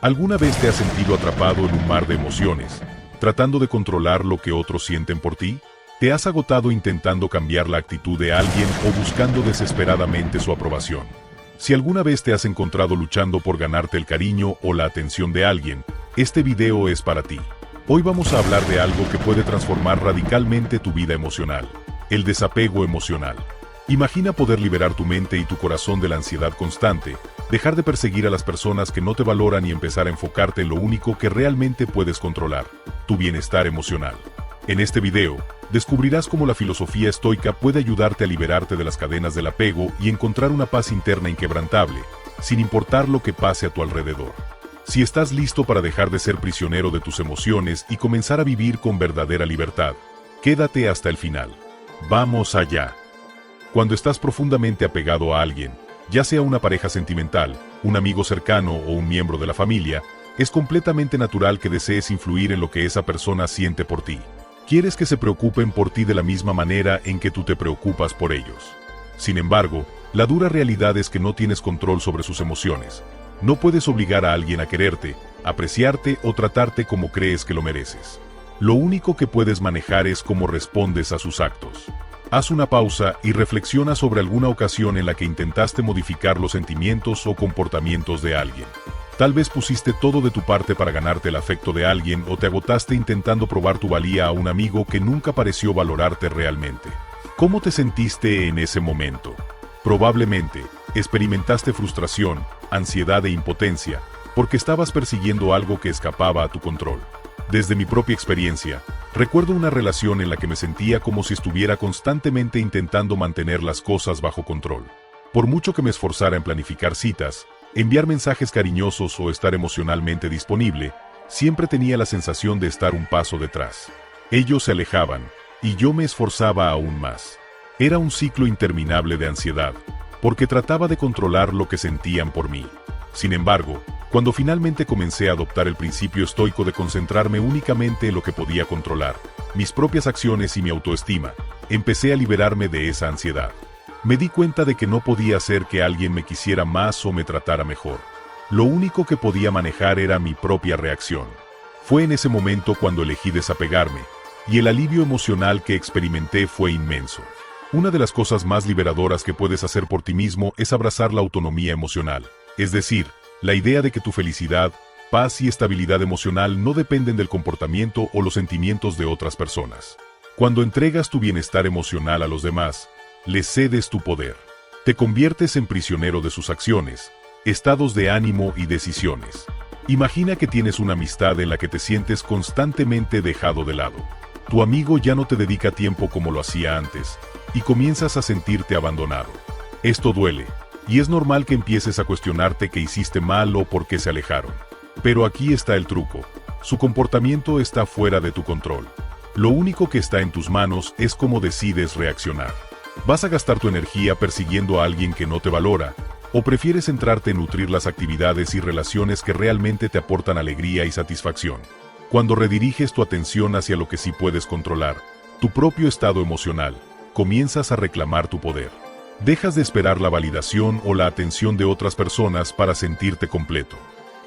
¿Alguna vez te has sentido atrapado en un mar de emociones, tratando de controlar lo que otros sienten por ti? ¿Te has agotado intentando cambiar la actitud de alguien o buscando desesperadamente su aprobación? Si alguna vez te has encontrado luchando por ganarte el cariño o la atención de alguien, este video es para ti. Hoy vamos a hablar de algo que puede transformar radicalmente tu vida emocional: el desapego emocional. Imagina poder liberar tu mente y tu corazón de la ansiedad constante, dejar de perseguir a las personas que no te valoran y empezar a enfocarte en lo único que realmente puedes controlar: tu bienestar emocional. En este video, descubrirás cómo la filosofía estoica puede ayudarte a liberarte de las cadenas del apego y encontrar una paz interna inquebrantable, sin importar lo que pase a tu alrededor. Si estás listo para dejar de ser prisionero de tus emociones y comenzar a vivir con verdadera libertad, quédate hasta el final. ¡Vamos allá! Cuando estás profundamente apegado a alguien, ya sea una pareja sentimental, un amigo cercano o un miembro de la familia, es completamente natural que desees influir en lo que esa persona siente por ti. Quieres que se preocupen por ti de la misma manera en que tú te preocupas por ellos. Sin embargo, la dura realidad es que no tienes control sobre sus emociones. No puedes obligar a alguien a quererte, apreciarte o tratarte como crees que lo mereces. Lo único que puedes manejar es cómo respondes a sus actos. Haz una pausa y reflexiona sobre alguna ocasión en la que intentaste modificar los sentimientos o comportamientos de alguien. Tal vez pusiste todo de tu parte para ganarte el afecto de alguien o te agotaste intentando probar tu valía a un amigo que nunca pareció valorarte realmente. ¿Cómo te sentiste en ese momento? Probablemente, experimentaste frustración, ansiedad e impotencia, porque estabas persiguiendo algo que escapaba a tu control. Desde mi propia experiencia, recuerdo una relación en la que me sentía como si estuviera constantemente intentando mantener las cosas bajo control. Por mucho que me esforzara en planificar citas, enviar mensajes cariñosos o estar emocionalmente disponible, siempre tenía la sensación de estar un paso detrás. Ellos se alejaban, y yo me esforzaba aún más. Era un ciclo interminable de ansiedad, porque trataba de controlar lo que sentían por mí. Sin embargo, cuando finalmente comencé a adoptar el principio estoico de concentrarme únicamente en lo que podía controlar, mis propias acciones y mi autoestima, empecé a liberarme de esa ansiedad. Me di cuenta de que no podía hacer que alguien me quisiera más o me tratara mejor. Lo único que podía manejar era mi propia reacción. Fue en ese momento cuando elegí desapegarme, y el alivio emocional que experimenté fue inmenso. Una de las cosas más liberadoras que puedes hacer por ti mismo es abrazar la autonomía emocional, es decir, la idea de que tu felicidad, paz y estabilidad emocional no dependen del comportamiento o los sentimientos de otras personas. Cuando entregas tu bienestar emocional a los demás, les cedes tu poder. Te conviertes en prisionero de sus acciones, estados de ánimo y decisiones. Imagina que tienes una amistad en la que te sientes constantemente dejado de lado. Tu amigo ya no te dedica tiempo como lo hacía antes, y comienzas a sentirte abandonado. Esto duele, y es normal que empieces a cuestionarte qué hiciste mal o por qué se alejaron. Pero aquí está el truco: su comportamiento está fuera de tu control. Lo único que está en tus manos es cómo decides reaccionar. ¿Vas a gastar tu energía persiguiendo a alguien que no te valora, o prefieres centrarte en nutrir las actividades y relaciones que realmente te aportan alegría y satisfacción? Cuando rediriges tu atención hacia lo que sí puedes controlar, tu propio estado emocional, comienzas a reclamar tu poder. Dejas de esperar la validación o la atención de otras personas para sentirte completo.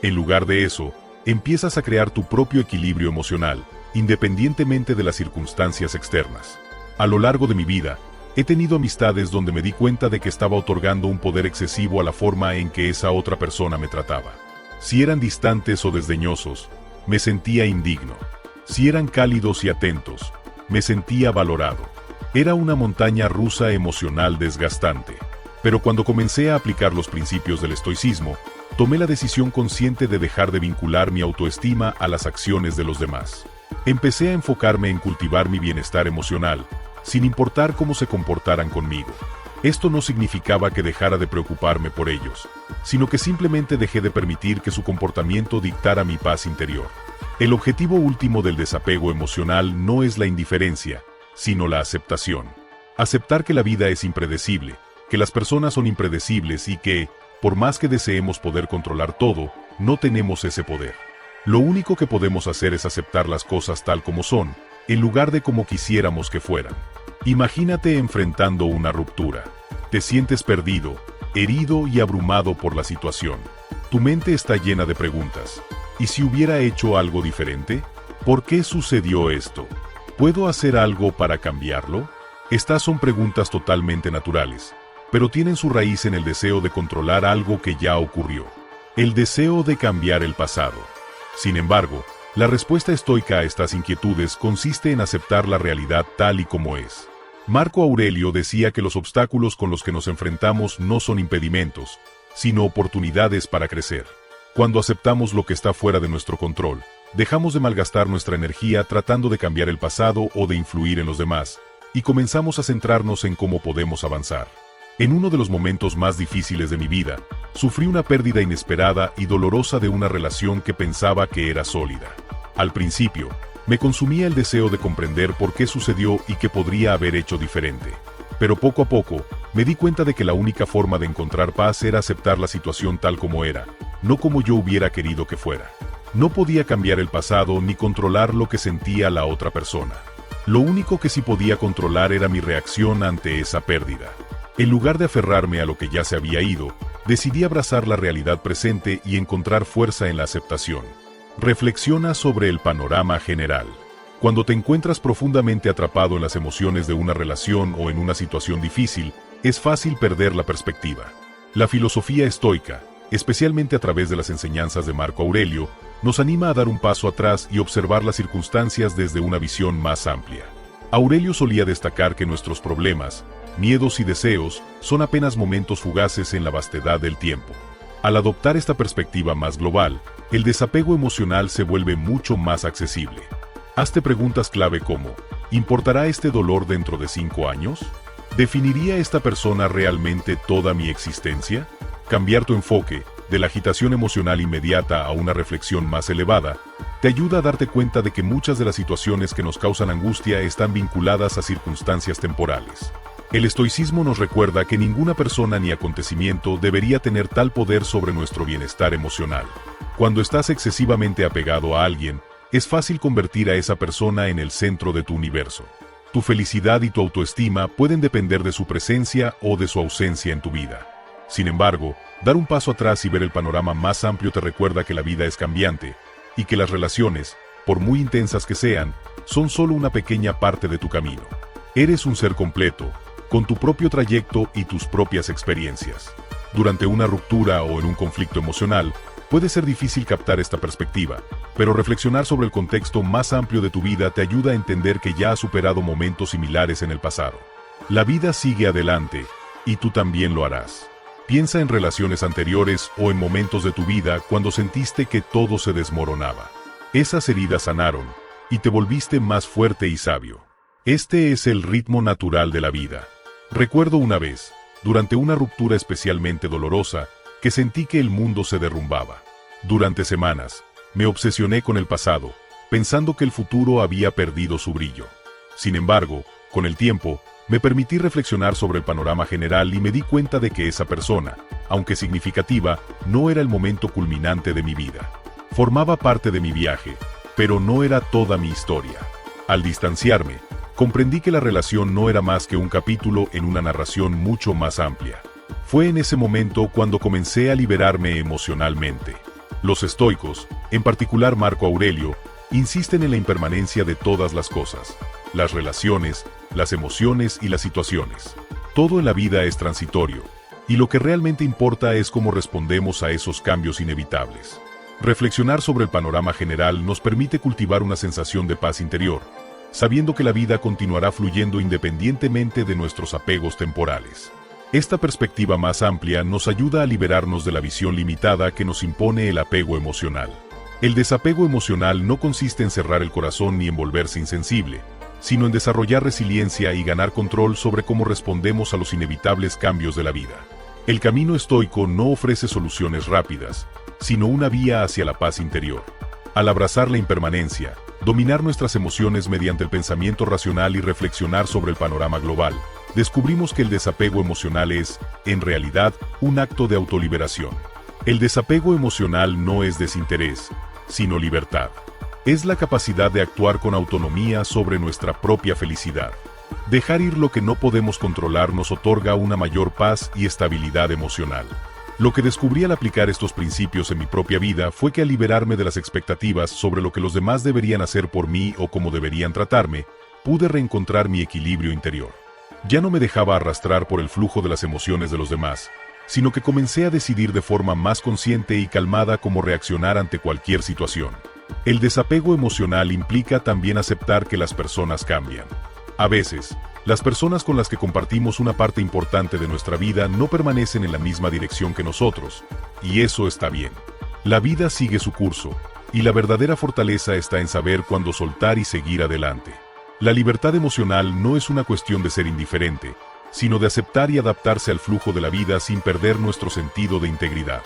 En lugar de eso, empiezas a crear tu propio equilibrio emocional, independientemente de las circunstancias externas. A lo largo de mi vida, he tenido amistades donde me di cuenta de que estaba otorgando un poder excesivo a la forma en que esa otra persona me trataba. Si eran distantes o desdeñosos, me sentía indigno. Si eran cálidos y atentos, me sentía valorado. Era una montaña rusa emocional desgastante. Pero cuando comencé a aplicar los principios del estoicismo, tomé la decisión consciente de dejar de vincular mi autoestima a las acciones de los demás. Empecé a enfocarme en cultivar mi bienestar emocional, sin importar cómo se comportaran conmigo. Esto no significaba que dejara de preocuparme por ellos, sino que simplemente dejé de permitir que su comportamiento dictara mi paz interior. El objetivo último del desapego emocional no es la indiferencia, sino la aceptación. Aceptar que la vida es impredecible, que las personas son impredecibles y que, por más que deseemos poder controlar todo, no tenemos ese poder. Lo único que podemos hacer es aceptar las cosas tal como son, en lugar de como quisiéramos que fueran. Imagínate enfrentando una ruptura. Te sientes perdido, herido y abrumado por la situación. Tu mente está llena de preguntas. ¿Y si hubiera hecho algo diferente? ¿Por qué sucedió esto? ¿Puedo hacer algo para cambiarlo? Estas son preguntas totalmente naturales, pero tienen su raíz en el deseo de controlar algo que ya ocurrió. El deseo de cambiar el pasado. Sin embargo, la respuesta estoica a estas inquietudes consiste en aceptar la realidad tal y como es. Marco Aurelio decía que los obstáculos con los que nos enfrentamos no son impedimentos, sino oportunidades para crecer. Cuando aceptamos lo que está fuera de nuestro control, dejamos de malgastar nuestra energía tratando de cambiar el pasado o de influir en los demás, y comenzamos a centrarnos en cómo podemos avanzar. En uno de los momentos más difíciles de mi vida, sufrí una pérdida inesperada y dolorosa de una relación que pensaba que era sólida. Al principio, me consumía el deseo de comprender por qué sucedió y qué podría haber hecho diferente. Pero poco a poco, me di cuenta de que la única forma de encontrar paz era aceptar la situación tal como era, no como yo hubiera querido que fuera. No podía cambiar el pasado ni controlar lo que sentía la otra persona. Lo único que sí podía controlar era mi reacción ante esa pérdida. En lugar de aferrarme a lo que ya se había ido, decidí abrazar la realidad presente y encontrar fuerza en la aceptación. Reflexiona sobre el panorama general. Cuando te encuentras profundamente atrapado en las emociones de una relación o en una situación difícil, es fácil perder la perspectiva. La filosofía estoica, especialmente a través de las enseñanzas de Marco Aurelio, nos anima a dar un paso atrás y observar las circunstancias desde una visión más amplia. Aurelio solía destacar que nuestros problemas, miedos y deseos son apenas momentos fugaces en la vastedad del tiempo. Al adoptar esta perspectiva más global, el desapego emocional se vuelve mucho más accesible. Hazte preguntas clave como: ¿importará este dolor dentro de 5 años? ¿Definiría esta persona realmente toda mi existencia? Cambiar tu enfoque, de la agitación emocional inmediata a una reflexión más elevada, te ayuda a darte cuenta de que muchas de las situaciones que nos causan angustia están vinculadas a circunstancias temporales. El estoicismo nos recuerda que ninguna persona ni acontecimiento debería tener tal poder sobre nuestro bienestar emocional. Cuando estás excesivamente apegado a alguien, es fácil convertir a esa persona en el centro de tu universo. Tu felicidad y tu autoestima pueden depender de su presencia o de su ausencia en tu vida. Sin embargo, dar un paso atrás y ver el panorama más amplio te recuerda que la vida es cambiante, y que las relaciones, por muy intensas que sean, son solo una pequeña parte de tu camino. Eres un ser completo, con tu propio trayecto y tus propias experiencias. Durante una ruptura o en un conflicto emocional, puede ser difícil captar esta perspectiva, pero reflexionar sobre el contexto más amplio de tu vida te ayuda a entender que ya has superado momentos similares en el pasado. La vida sigue adelante, y tú también lo harás. Piensa en relaciones anteriores o en momentos de tu vida cuando sentiste que todo se desmoronaba. Esas heridas sanaron, y te volviste más fuerte y sabio. Este es el ritmo natural de la vida. Recuerdo una vez, durante una ruptura especialmente dolorosa, que sentí que el mundo se derrumbaba. Durante semanas, me obsesioné con el pasado, pensando que el futuro había perdido su brillo. Sin embargo, con el tiempo, me permití reflexionar sobre el panorama general y me di cuenta de que esa persona, aunque significativa, no era el momento culminante de mi vida. Formaba parte de mi viaje, pero no era toda mi historia. Al distanciarme, comprendí que la relación no era más que un capítulo en una narración mucho más amplia. Fue en ese momento cuando comencé a liberarme emocionalmente. Los estoicos, en particular Marco Aurelio, insisten en la impermanencia de todas las cosas, las relaciones, las emociones y las situaciones. Todo en la vida es transitorio, y lo que realmente importa es cómo respondemos a esos cambios inevitables. Reflexionar sobre el panorama general nos permite cultivar una sensación de paz interior, sabiendo que la vida continuará fluyendo independientemente de nuestros apegos temporales. Esta perspectiva más amplia nos ayuda a liberarnos de la visión limitada que nos impone el apego emocional. El desapego emocional no consiste en cerrar el corazón ni en volverse insensible, sino en desarrollar resiliencia y ganar control sobre cómo respondemos a los inevitables cambios de la vida. El camino estoico no ofrece soluciones rápidas, sino una vía hacia la paz interior. Al abrazar la impermanencia, dominar nuestras emociones mediante el pensamiento racional y reflexionar sobre el panorama global, descubrimos que el desapego emocional es, en realidad, un acto de autoliberación. El desapego emocional no es desinterés, sino libertad. Es la capacidad de actuar con autonomía sobre nuestra propia felicidad. Dejar ir lo que no podemos controlar nos otorga una mayor paz y estabilidad emocional. Lo que descubrí al aplicar estos principios en mi propia vida fue que al liberarme de las expectativas sobre lo que los demás deberían hacer por mí o cómo deberían tratarme, pude reencontrar mi equilibrio interior. Ya no me dejaba arrastrar por el flujo de las emociones de los demás, sino que comencé a decidir de forma más consciente y calmada cómo reaccionar ante cualquier situación. El desapego emocional implica también aceptar que las personas cambian. A veces, las personas con las que compartimos una parte importante de nuestra vida no permanecen en la misma dirección que nosotros, y eso está bien. La vida sigue su curso, y la verdadera fortaleza está en saber cuándo soltar y seguir adelante. La libertad emocional no es una cuestión de ser indiferente, sino de aceptar y adaptarse al flujo de la vida sin perder nuestro sentido de integridad.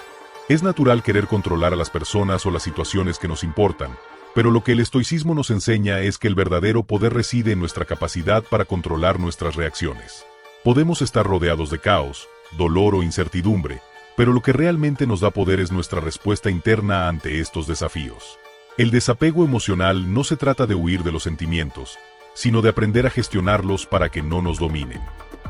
Es natural querer controlar a las personas o las situaciones que nos importan, pero lo que el estoicismo nos enseña es que el verdadero poder reside en nuestra capacidad para controlar nuestras reacciones. Podemos estar rodeados de caos, dolor o incertidumbre, pero lo que realmente nos da poder es nuestra respuesta interna ante estos desafíos. El desapego emocional no se trata de huir de los sentimientos, sino de aprender a gestionarlos para que no nos dominen.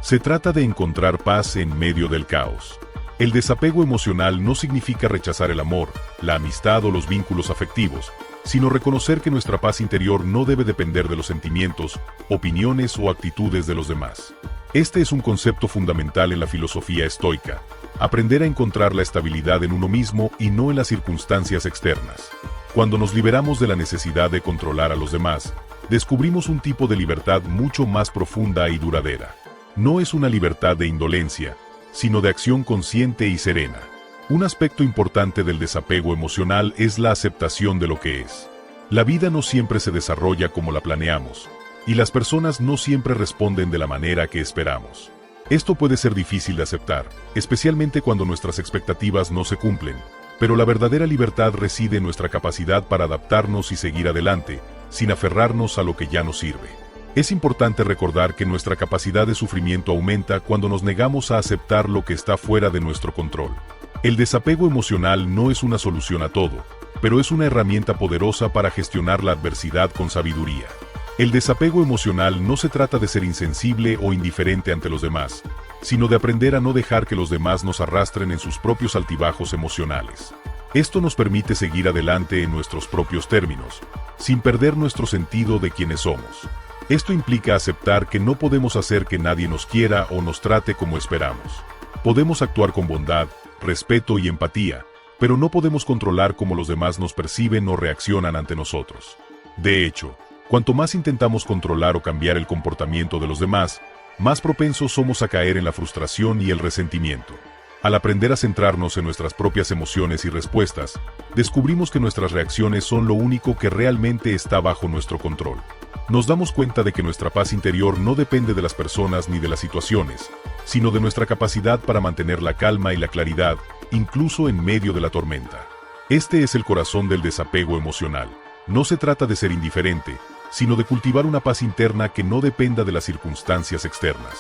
Se trata de encontrar paz en medio del caos. El desapego emocional no significa rechazar el amor, la amistad o los vínculos afectivos, sino reconocer que nuestra paz interior no debe depender de los sentimientos, opiniones o actitudes de los demás. Este es un concepto fundamental en la filosofía estoica: aprender a encontrar la estabilidad en uno mismo y no en las circunstancias externas. Cuando nos liberamos de la necesidad de controlar a los demás, descubrimos un tipo de libertad mucho más profunda y duradera. No es una libertad de indolencia, sino de acción consciente y serena. Un aspecto importante del desapego emocional es la aceptación de lo que es. La vida no siempre se desarrolla como la planeamos, y las personas no siempre responden de la manera que esperamos. Esto puede ser difícil de aceptar, especialmente cuando nuestras expectativas no se cumplen, pero la verdadera libertad reside en nuestra capacidad para adaptarnos y seguir adelante, sin aferrarnos a lo que ya no sirve. Es importante recordar que nuestra capacidad de sufrimiento aumenta cuando nos negamos a aceptar lo que está fuera de nuestro control. El desapego emocional no es una solución a todo, pero es una herramienta poderosa para gestionar la adversidad con sabiduría. El desapego emocional no se trata de ser insensible o indiferente ante los demás, sino de aprender a no dejar que los demás nos arrastren en sus propios altibajos emocionales. Esto nos permite seguir adelante en nuestros propios términos, sin perder nuestro sentido de quiénes somos. Esto implica aceptar que no podemos hacer que nadie nos quiera o nos trate como esperamos. Podemos actuar con bondad, respeto y empatía, pero no podemos controlar cómo los demás nos perciben o reaccionan ante nosotros. De hecho, cuanto más intentamos controlar o cambiar el comportamiento de los demás, más propensos somos a caer en la frustración y el resentimiento. Al aprender a centrarnos en nuestras propias emociones y respuestas, descubrimos que nuestras reacciones son lo único que realmente está bajo nuestro control. Nos damos cuenta de que nuestra paz interior no depende de las personas ni de las situaciones, sino de nuestra capacidad para mantener la calma y la claridad, incluso en medio de la tormenta. Este es el corazón del desapego emocional. No se trata de ser indiferente, sino de cultivar una paz interna que no dependa de las circunstancias externas.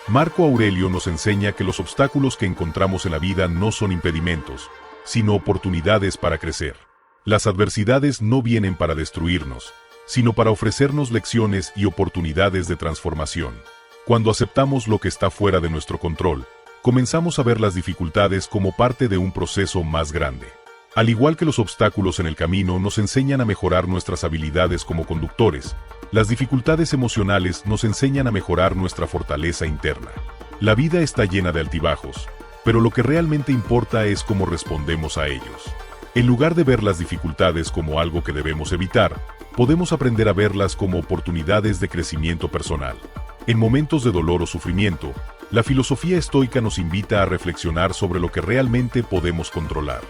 Marco Aurelio nos enseña que los obstáculos que encontramos en la vida no son impedimentos, sino oportunidades para crecer. Las adversidades no vienen para destruirnos, sino para ofrecernos lecciones y oportunidades de transformación. Cuando aceptamos lo que está fuera de nuestro control, comenzamos a ver las dificultades como parte de un proceso más grande. Al igual que los obstáculos en el camino nos enseñan a mejorar nuestras habilidades como conductores, las dificultades emocionales nos enseñan a mejorar nuestra fortaleza interna. La vida está llena de altibajos, pero lo que realmente importa es cómo respondemos a ellos. En lugar de ver las dificultades como algo que debemos evitar, podemos aprender a verlas como oportunidades de crecimiento personal. En momentos de dolor o sufrimiento, la filosofía estoica nos invita a reflexionar sobre lo que realmente podemos controlar.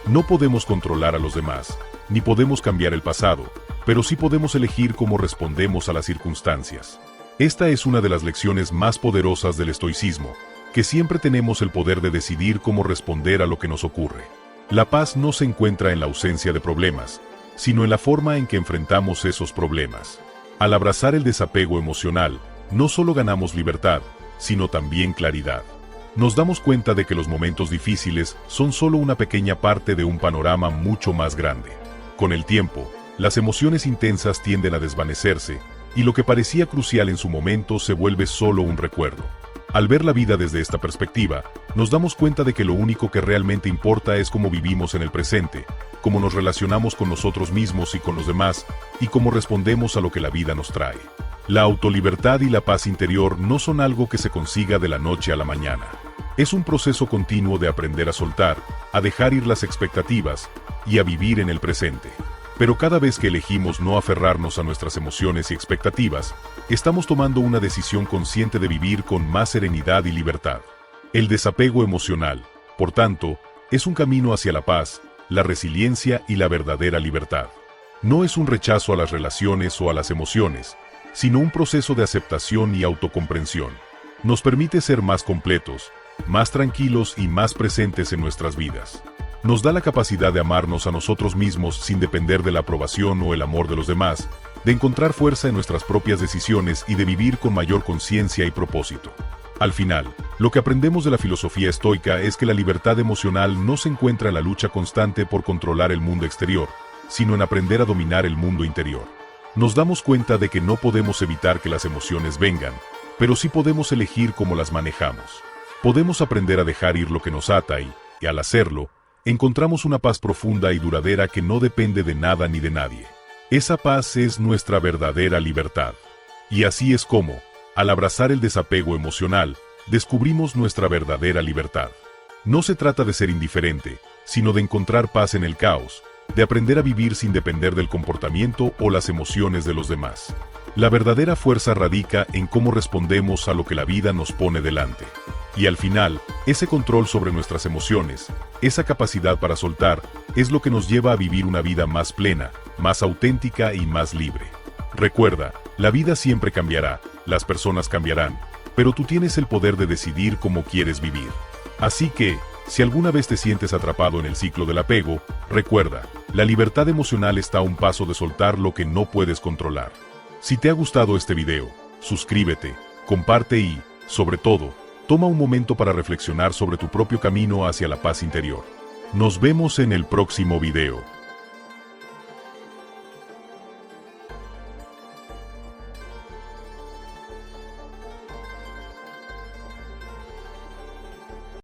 No podemos controlar a los demás, ni podemos cambiar el pasado, pero sí podemos elegir cómo respondemos a las circunstancias. Esta es una de las lecciones más poderosas del estoicismo, que siempre tenemos el poder de decidir cómo responder a lo que nos ocurre. La paz no se encuentra en la ausencia de problemas, sino en la forma en que enfrentamos esos problemas. Al abrazar el desapego emocional, no solo ganamos libertad, sino también claridad. Nos damos cuenta de que los momentos difíciles son solo una pequeña parte de un panorama mucho más grande. Con el tiempo, las emociones intensas tienden a desvanecerse, y lo que parecía crucial en su momento se vuelve solo un recuerdo. Al ver la vida desde esta perspectiva, nos damos cuenta de que lo único que realmente importa es cómo vivimos en el presente, cómo nos relacionamos con nosotros mismos y con los demás, y cómo respondemos a lo que la vida nos trae. La autolibertad y la paz interior no son algo que se consiga de la noche a la mañana. Es un proceso continuo de aprender a soltar, a dejar ir las expectativas y a vivir en el presente. Pero cada vez que elegimos no aferrarnos a nuestras emociones y expectativas, estamos tomando una decisión consciente de vivir con más serenidad y libertad. El desapego emocional, por tanto, es un camino hacia la paz, la resiliencia y la verdadera libertad. No es un rechazo a las relaciones o a las emociones, sino un proceso de aceptación y autocomprensión. Nos permite ser más completos, más tranquilos y más presentes en nuestras vidas. Nos da la capacidad de amarnos a nosotros mismos sin depender de la aprobación o el amor de los demás, de encontrar fuerza en nuestras propias decisiones y de vivir con mayor conciencia y propósito. Al final, lo que aprendemos de la filosofía estoica es que la libertad emocional no se encuentra en la lucha constante por controlar el mundo exterior, sino en aprender a dominar el mundo interior. Nos damos cuenta de que no podemos evitar que las emociones vengan, pero sí podemos elegir cómo las manejamos. Podemos aprender a dejar ir lo que nos ata y al hacerlo, encontramos una paz profunda y duradera que no depende de nada ni de nadie. Esa paz es nuestra verdadera libertad. Y así es como, al abrazar el desapego emocional, descubrimos nuestra verdadera libertad. No se trata de ser indiferente, sino de encontrar paz en el caos, de aprender a vivir sin depender del comportamiento o las emociones de los demás. La verdadera fuerza radica en cómo respondemos a lo que la vida nos pone delante. Y al final, ese control sobre nuestras emociones, esa capacidad para soltar, es lo que nos lleva a vivir una vida más plena, más auténtica y más libre. Recuerda, la vida siempre cambiará, las personas cambiarán, pero tú tienes el poder de decidir cómo quieres vivir. Así que, si alguna vez te sientes atrapado en el ciclo del apego, recuerda, la libertad emocional está a un paso de soltar lo que no puedes controlar. Si te ha gustado este video, suscríbete, comparte y, sobre todo, toma un momento para reflexionar sobre tu propio camino hacia la paz interior. Nos vemos en el próximo video.